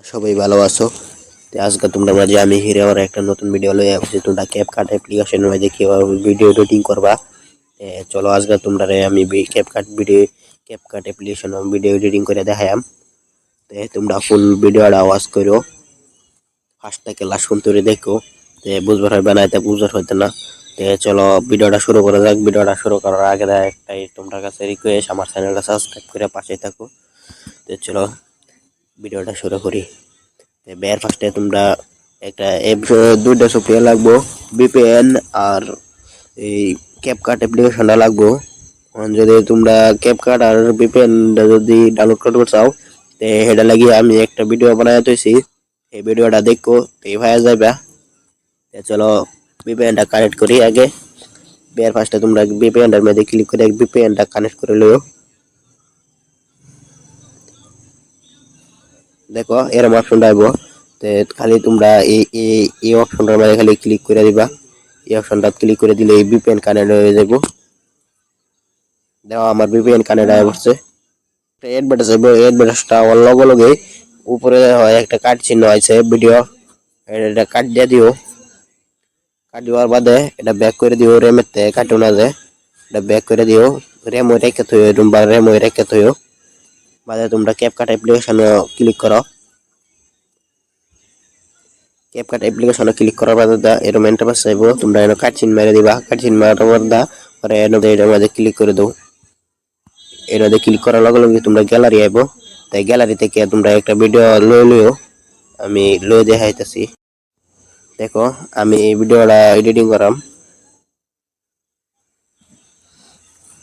সবাই ভালো আছো। আজকে তোমরা মাঝে আমি হিরেওয়ার একটা নতুন ভিডিও লয়ে আসছি। তোমরা ক্যাপকাট অ্যাপ্লিকেশনের মাঝে কিভাবে ভিডিও এডিটিং করবা। চলো আজকে তোমরা আমি ক্যাপকাট অ্যাপ্লিকেশন ভিডিও এডিটিং করে দেখায়াম। তোমরা ফুল ভিডিওটা ওয়াচ করো, ফার্স্ট থেকে লাস্ট পর্যন্ত দেখো। বুঝবার হবে না, এতে বুঝবার হইতে না। চলো ভিডিওটা শুরু করা যাক। ভিডিওটা শুরু করার আগে একটাই তোমরা কাছে রিকোয়েস্ট, আমার চ্যানেলটা সাবস্ক্রাইব করে পাশে থাকো। চলো ভিডিওটা শুরু করি। বের ফার্স্টে তোমরা একটা দুইটা সফটওয়্যার লাগবো, ভিপিএন আর এই ক্যাপকাট অ্যাপ্লিকেশনটা লাগবো। যদি তোমরা ক্যাপকাট আর ভিপিএনটা যদি ডাউনলোড করতে চাও সেটা লাগিয়ে আমি একটা ভিডিও বানাই দিয়েছি। এই ভিডিওটা দেখো, এই ভাইয়া যাইবা। চলো ভিপিএনটা কানেক্ট করি আগে। বের ফার্স্টে তোমরা ভিপিএনটার মধ্যে ক্লিক করে ভিপিএনটা কানেক্ট করে লও। দেখো এরকম অপশনটা আইব। খালি তোমরা এই অপশনটার মধ্যে খালি ক্লিক করে দিবা। এই অপশনটা ক্লিক করে দিলে এই ভিপিএন কানেক্ট হয়ে যাব। দেখো আমার ভিপিএন কানেক্ট হয়ে পড়ছে। একটা অ্যাডভার্টাইজ হবে, অ্যাডভার্টাইজটা হওয়ার লগে লগে উপরে হয় একটা কাট চিহ্ন আছে ভিডিও, এটা কাট দিয়ে দিও। কাট দেওয়ার বাদে এটা ব্যাক করে দিও। রেমের থেকে কাটো না যায়, এটা ব্যাক করে দিও। রেম রেখে থইও, তোমরা রেম রেখে থইও। বাদে তোমরা ক্যাপকাট অ্যাপ্লিকেশনে ক্লিক করো। ক্যাপকাট অ্যাপ্লিকেশনে ক্লিক করার বাদে এরকম ইন্টারফেস আইব। তোমরা এনে কাটচিন মেরে দিবা। কাটচিন মারার বাদে পরে এর মধ্যে ক্লিক করে দাও। এর মধ্যে ক্লিক করার লগে লগে তোমরা গ্যালারি আইব। তাই গ্যালারি থেকে তোমরা একটা ভিডিও লয়ে লইও। আমি লয়ে দেখাইতেছি। দেখো আমি এই ভিডিওটা এডিটিং করাম।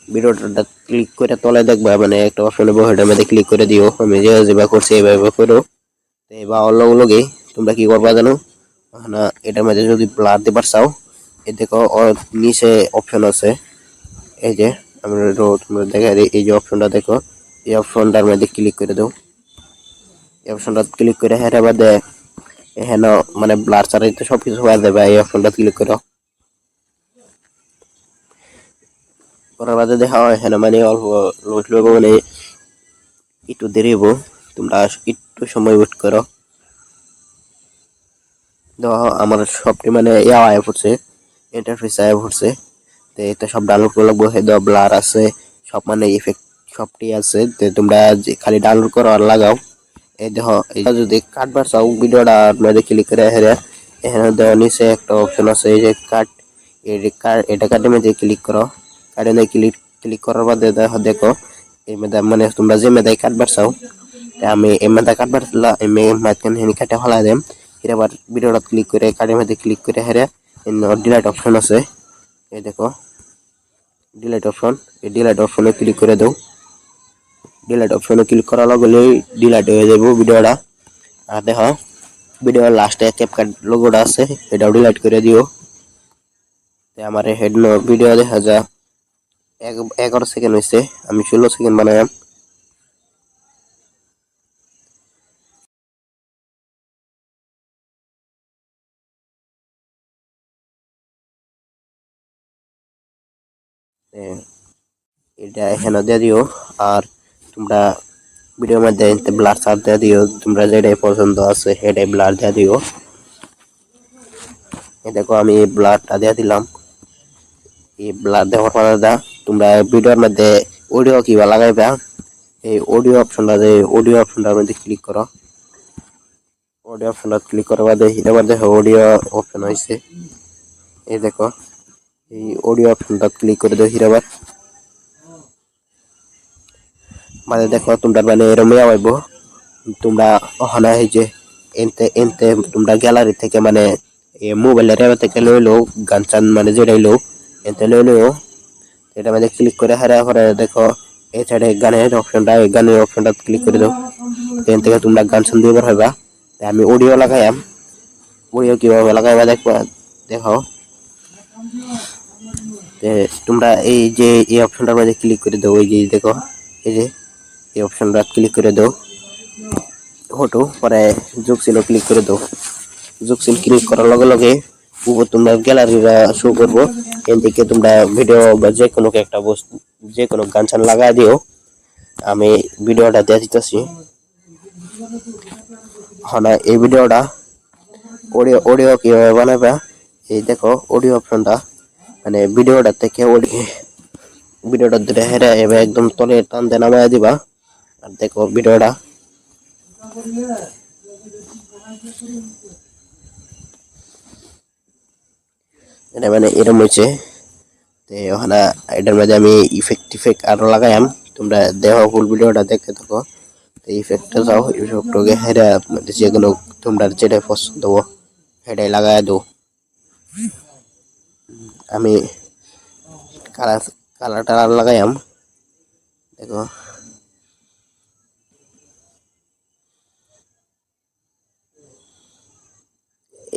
ভিডিওটা ক্লিক করে তলে দেখবা, মানে একটা অপশন হবে, ওটার মধ্যে ক্লিক করে দিও। আমি যেভাবে করছি এইভাবে করো। এবার লগে লগে তোমরা কি করবা জানো না, এটার মধ্যে যদি ব্লার দিবার চাও, এই দেখো নিচে অপশন আছে। এই যে আমরা তোমরা দেখা এই যে অপশনটা দেখো, এই অপশনটার মধ্যে ক্লিক করে দাও। এই অপশনটা ক্লিক করে হেরে বাদে এখানে মানে ব্লার ছাড়াই তো সবকিছু হয়ে যাবে। এই অপশনটা ক্লিক করো। করার বাদে দেখা হয় এখানে মানে অল্প লোড মানে একটু দেরি হবো। তোমরা একটু সময় ওয়েট করো। দেখো আমার সবটি মানে আয়া পড়ছে, ইন্টারফেস আয়া পড়ছে। এটা সব ডাউনলোড করে লাগবো। হেদো ব্লার আছে, সব মানে ইফেক্ট সবটি আছে। তোমরা খালি ডাউনলোড করো আর লাগাও। এই দেখো এটা যদি কাটবার চাও ভিডিওটা মধ্যে ক্লিক করে হেরে এখানে দেখো নিচে একটা অপশন আছে, এই যে কাট। এটা কাটের মধ্যে ক্লিক করো। কাটের মধ্যে ক্লিক করার বাদে দেখো এই মেদা মানে তোমরা যে মেদায় কাটবার চাও, আমি এই মেদা কাটবার মাঝখানে হেনি কাটে ফেলা দেম। এর আবার ভিডিওটা ক্লিক করে কাটের মধ্যে ক্লিক করে হেরে ডিলাইট অপশন আছে। এই দেখো ডিলাইট অপশন, এই ডিলাইট অপশনে ক্লিক করে দাও। ডিলাইট অপশনে ক্লিক করার লগে লগেই ডিলাইট হয়ে যাব ভিডিওটা। আর দেখো ভিডিওর লাস্টে ক্যাপকাট লোগোটা আছে, এটাও ডিলাইট করে দিও। আমার হেড ভিডিও দেখা যায় 11 সেকেন্ড হয়েছে, আমি 16 সেকেন্ড বানালাম। এটা এখানে দিয়ে দিও। আর তোমরা ভিডিওর মধ্যে ব্লার চার দিয়ে দিও। তোমরা যেটাই পছন্দ আছে সেটাই ব্লার দিয়ে দিও। দেখো আমি ব্লারটা দিয়ে দিলাম। এই ব্লার দেওয়ার পরে তোমরা ভিডিওর মধ্যে অডিও কিবা লাগাইবা, এই অডিও অপশনটার মধ্যে ক্লিক করো। অডিও অপশনটা ক্লিক করার বাদে এবার দেখো অডিও অপশন হয়েছে। এই দেখো এই অডিও অপশনটা ক্লিক করে দাও হিরাবার। মানে দেখো তোমরা মানে এরমই আইব। তোমরা ওখানে এই যে এনতে এনতে তোমরা গ্যালারি থেকে মানে মোবাইলের থেকে লইলো গান চান মানে যেটাই লো এনতে লইলো। এটা মানে ক্লিক করে হারা করে দেখো এই সাইডে গানের অপশনটা, এই গানের অপশনটা ক্লিক করে দাও। এখান থেকে তোমরা গান শুনতে পারবা। আমি অডিও লাগাইম, অডিও কিভাবে লাগাইবা দেখবা। দেখো তোমরা এই যে এই অপশনটার মধ্যে ক্লিক করে দাও। এই যে দেখো এই যে এই অপশনটা ক্লিক করে দাও। ফটো পরে যোগ চিহ্ন ক্লিক করে দাও। যোগ চিহ্ন ক্লিক করার লগে লগে উপর তোমরা গ্যালারিটা শো করবো। এখান থেকে তোমরা ভিডিও বা যে কোনো একটা বস্তু যে কোনো গান চান লাগাই দিও। আমি ভিডিওটা দিয়ে দিতেছি। হ্যাঁ এই ভিডিওটা অডিও অডিও কিভাবে বানাবে এই দেখো অডিও অপশনটা মানে ভিডিওটা থেকে ভিডিওটা ধরে হেরে এবার একদম তলে টান দিয়ে নামায় দিবা আর দেখো ভিডিওটা এটা মানে এরকম হয়েছে তো ওখানে এটার মধ্যে আমি ইফেক্ট আরো লাগাইম তোমরা দেখো ফুল ভিডিওটা দেখতে থাকো তো ইফেক্টটা যাও ইফেক্টকে হেরে যেগুলো তোমরা যেটা পছন্দ সেটাই লাগাই দাও আমি কালারটা লাগাইম দেখো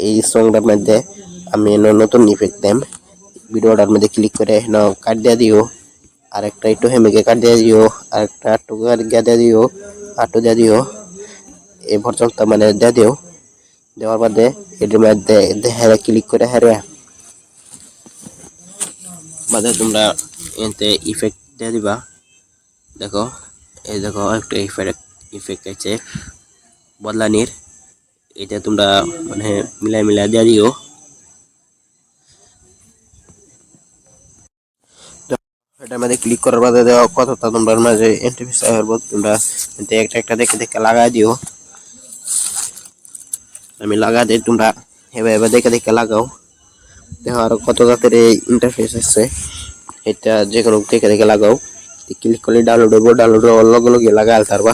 এই সংটার মধ্যে আমি নতুন ইফেক্ট দেম ভিডিওটার মধ্যে ক্লিক করে কাট দিয়ে দিও আরেকটা একটু হেমিকে কাট দিয়ে দিও আরেকটা একটু দিয়ে দিও আটু দিয়ে দিও এই পর্যন্ত মানে দিয়ে দিও দেওয়ার বাদে এটির মধ্যে হেরে ক্লিক করে হেরে বাদে তোমরা এতে ইফেক্ট দিয়ে দিবা দেখো এই দেখো একটা ইফেক্ট আছে বদলানির এটা তোমরা মানে মিলাই দিয়ে দিও এটার মধ্যে ক্লিক করার বাদে দেওয়া কতটা তোমরা মাঝে ইন্টারফেস আসবে তোমরা একটা দেখে লাগাই দিও আমি লাগা দিই তোমরা এভাবে দেখে লাগাও দেখো আরো কত জাতের ইন্টারফেস আছে এটা যে কোনো দেখে লাগাও ক্লিক করলে ডাউনলোড হবো ডাউনলোড হওয়ার লগে লগে লাগাই পারবা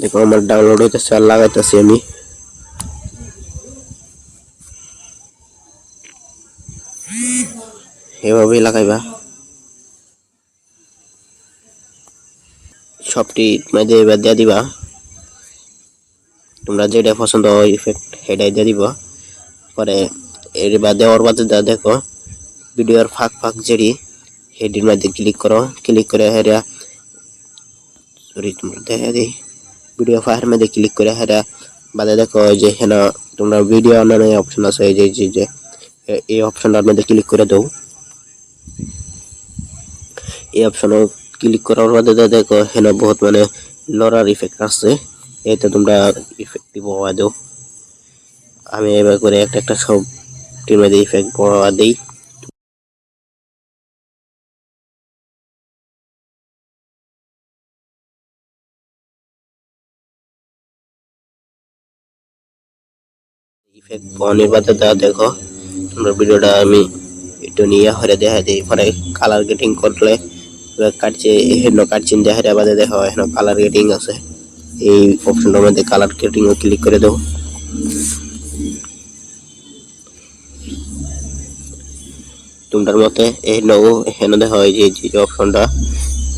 দেখো আমার ডাউনলোড হইতেছে আর লাগাইতেছি আমি এভাবেই লাগাইবা সবটি মধ্যে এবার দিয়ে দিবা তোমরা যেটা পছন্দ হয় ইফেক্ট সেটাই দিয়ে দিবা পরে এর বা দেওয়ার বাদে দেখো ভিডিওর ফাঁক যেটি হেডির মধ্যে ক্লিক করো ক্লিক করে হেরা সরি তোমরা দেখা দিই ভিডিও ফাইলের মধ্যে ক্লিক করে হেরা বাদে দেখো যে হেন তোমরা ভিডিও অন্যান্য অপশন আছে এই যে এই অপশনটার মধ্যে ক্লিক করে দাও এই অপশনে ক্লিক করার বাদে দেখো হেন বহুত মানে লরার ইফেক্ট আছে এতে তোমরা ইফেক্টিভ হওয়া দাও আমি এবার করে একটা সব টির মধ্যে ইফেক্ট হওয়া দিই ইফেক্ট বনের বাদে দেখো তোমরা ভিডিওটা আমি একটু নিয়ে হরে দেখা দিই পরে কালার গেটিং করলে কাটছে হেন কাটছেন দেখা বাদে দেখো এখন কালার গেটিং আছে এই অপশনটার মধ্যে কালার গেটিং ও ক্লিক করে দাও তোমরার মতে এই নও হেন দেখো এই যে অপশনটা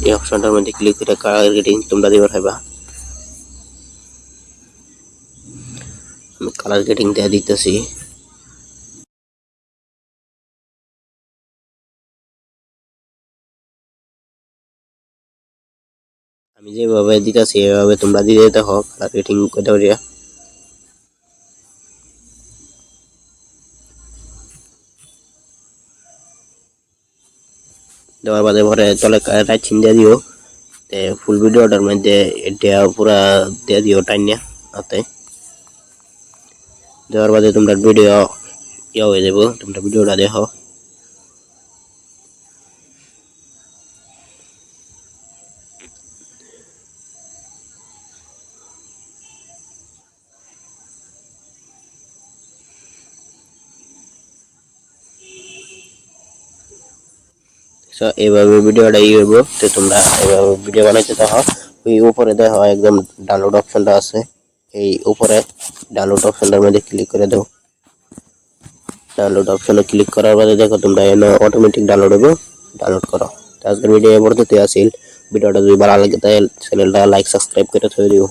এই অপশনটার মধ্যে ক্লিক করে কালার গেটিং তোমরা দিবা পারবা আমি কালার গেটিং দিয়ে দিতেছি আমি যেভাবে দিতেছি এভাবে তোমরা দিয়ে দিতে হোক কালার গেটিং করতে পারিয়া দেওয়ার বাদে পরে চলে রাইট চিন দিয়ে দিও ফুল ভিডিওটার মধ্যে এটা পুরা দিয়ে দিও টাইনিয়া হাতে দেওয়ার বাদে তোমরা ভিডিও ইয়ে হয়ে যাবো তোমরা ভিডিওটা দেখো এইভাবে ভিডিওটা ই হইব তো তোমরা এইভাবে ভিডিও বানাইতে দেখো ওই উপরে দেখো একদম ডাউনলোড অপশনটা আছে এই উপরে ডাউনলোড অপশনটার মধ্যে ক্লিক করে দাও ডাউনলোড অপশনে ক্লিক করার বাদে দেখো তোমরা এনে অটোমেটিক ডাউনলোড হবে ডাউনলোড করো আজকের ভিডিও এ পর্যন্তই আছিল ভিডিওটা যদি ভালো লাগে তাহলে চ্যানেলটা লাইক সাবস্ক্রাইব করে থই দিও।